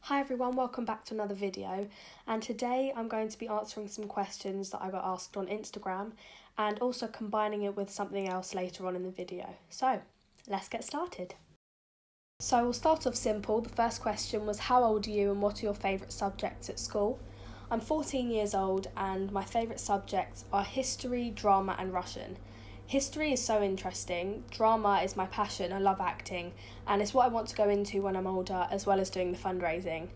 Hi everyone, welcome back to another video, and today I'm going to be answering some questions that I got asked on Instagram and also combining it with something else later on in the video. So let's get started. So we'll start off simple. The first question was, how old are you and what are your favourite subjects at school? I'm 14 years old and my favourite subjects are history, drama and Russian. History is so interesting, drama is my passion, I love acting, and it's what I want to go into when I'm older, as well as doing the fundraising.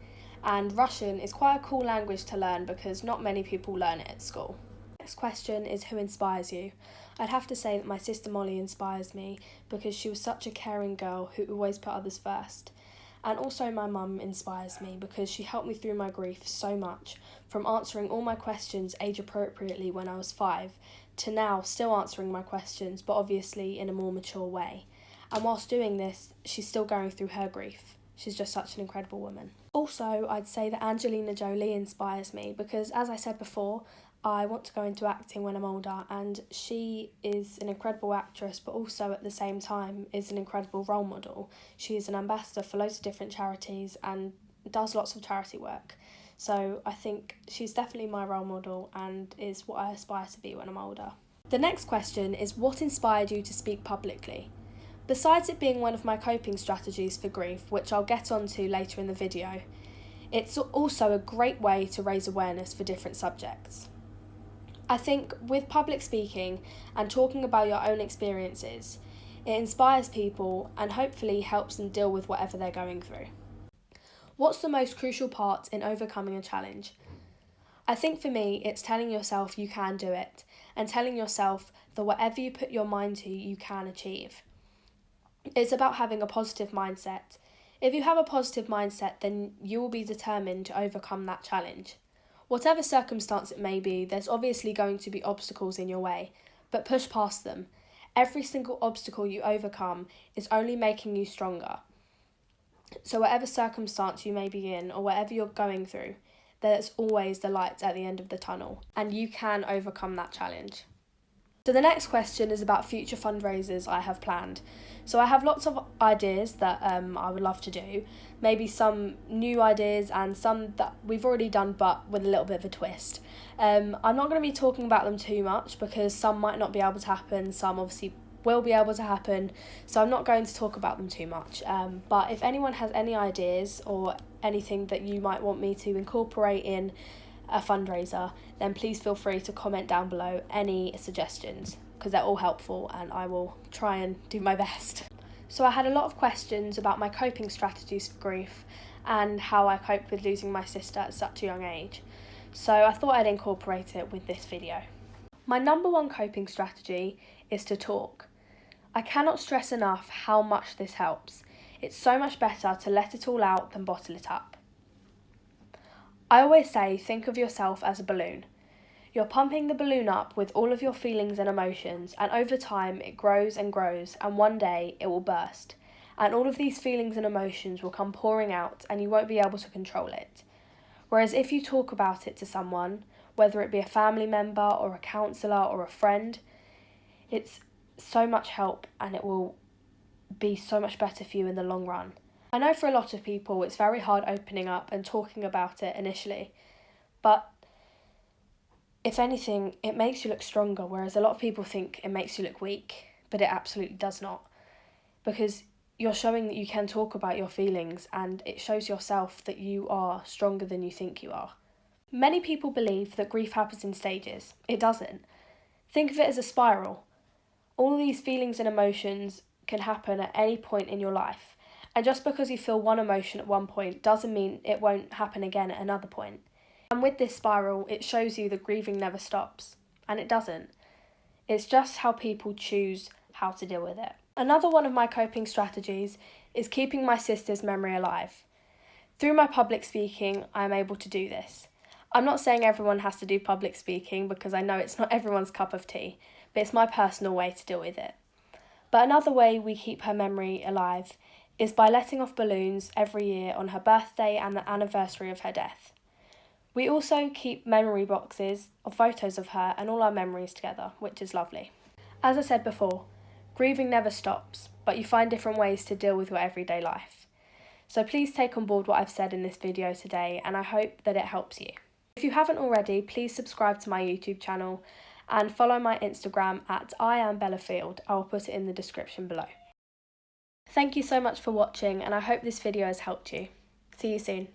And Russian is quite a cool language to learn because not many people learn it at school. Next question is, who inspires you? I'd have to say that my sister Molly inspires me because she was such a caring girl who always put others first. And also my mum inspires me because she helped me through my grief so much, from answering all my questions age appropriately when I was 5 to now still answering my questions, but obviously in a more mature way. And whilst doing this, she's still going through her grief. She's just such an incredible woman. Also, I'd say that Angelina Jolie inspires me because, as I said before, I want to go into acting when I'm older, and she is an incredible actress, but also at the same time is an incredible role model. She is an ambassador for loads of different charities and does lots of charity work. So I think she's definitely my role model and is what I aspire to be when I'm older. The next question is, what inspired you to speak publicly? Besides it being one of my coping strategies for grief, which I'll get onto later in the video, it's also a great way to raise awareness for different subjects. I think with public speaking and talking about your own experiences, it inspires people and hopefully helps them deal with whatever they're going through. What's the most crucial part in overcoming a challenge? I think for me, it's telling yourself you can do it and telling yourself that whatever you put your mind to, you can achieve. It's about having a positive mindset. If you have a positive mindset, then you will be determined to overcome that challenge. Whatever circumstance it may be, there's obviously going to be obstacles in your way, but push past them. Every single obstacle you overcome is only making you stronger. So whatever circumstance you may be in or whatever you're going through, there's always the light at the end of the tunnel and you can overcome that challenge. So the next question is about future fundraisers I have planned. So I have lots of ideas that I would love to do, maybe some new ideas and some that we've already done but with a little bit of a twist. I'm not going to be talking about them too much because some might not be able to happen, some obviously will be able to happen, so I'm not going to talk about them too much. But if anyone has any ideas or anything that you might want me to incorporate in a fundraiser, then please feel free to comment down below any suggestions because they're all helpful and I will try and do my best. So I had a lot of questions about my coping strategies for grief and how I coped with losing my sister at such a young age. So I thought I'd incorporate it with this video. My number one coping strategy is to talk. I cannot stress enough how much this helps. It's so much better to let it all out than bottle it up. I always say, think of yourself as a balloon. You're pumping the balloon up with all of your feelings and emotions, and over time it grows and grows, and one day it will burst. And all of these feelings and emotions will come pouring out and you won't be able to control it. Whereas if you talk about it to someone, whether it be a family member or a counsellor or a friend, it's so much help and it will be so much better for you in the long run. I know for a lot of people it's very hard opening up and talking about it initially, but if anything, it makes you look stronger, whereas a lot of people think it makes you look weak, but it absolutely does not. Because you're showing that you can talk about your feelings and it shows yourself that you are stronger than you think you are. Many people believe that grief happens in stages. It doesn't. Think of it as a spiral. All these feelings and emotions can happen at any point in your life. And just because you feel one emotion at one point doesn't mean it won't happen again at another point. And with this spiral, it shows you that grieving never stops. And it doesn't. It's just how people choose how to deal with it. Another one of my coping strategies is keeping my sister's memory alive. Through my public speaking, I'm able to do this. I'm not saying everyone has to do public speaking because I know it's not everyone's cup of tea, but it's my personal way to deal with it. But another way we keep her memory alive is by letting off balloons every year on her birthday and the anniversary of her death. We also keep memory boxes of photos of her and all our memories together, which is lovely. As I said before, grieving never stops, but you find different ways to deal with your everyday life. So please take on board what I've said in this video today, and I hope that it helps you. If you haven't already, please subscribe to my YouTube channel and follow my Instagram at IamBellafield. I'll put it in the description below. Thank you so much for watching, and I hope this video has helped you. See you soon.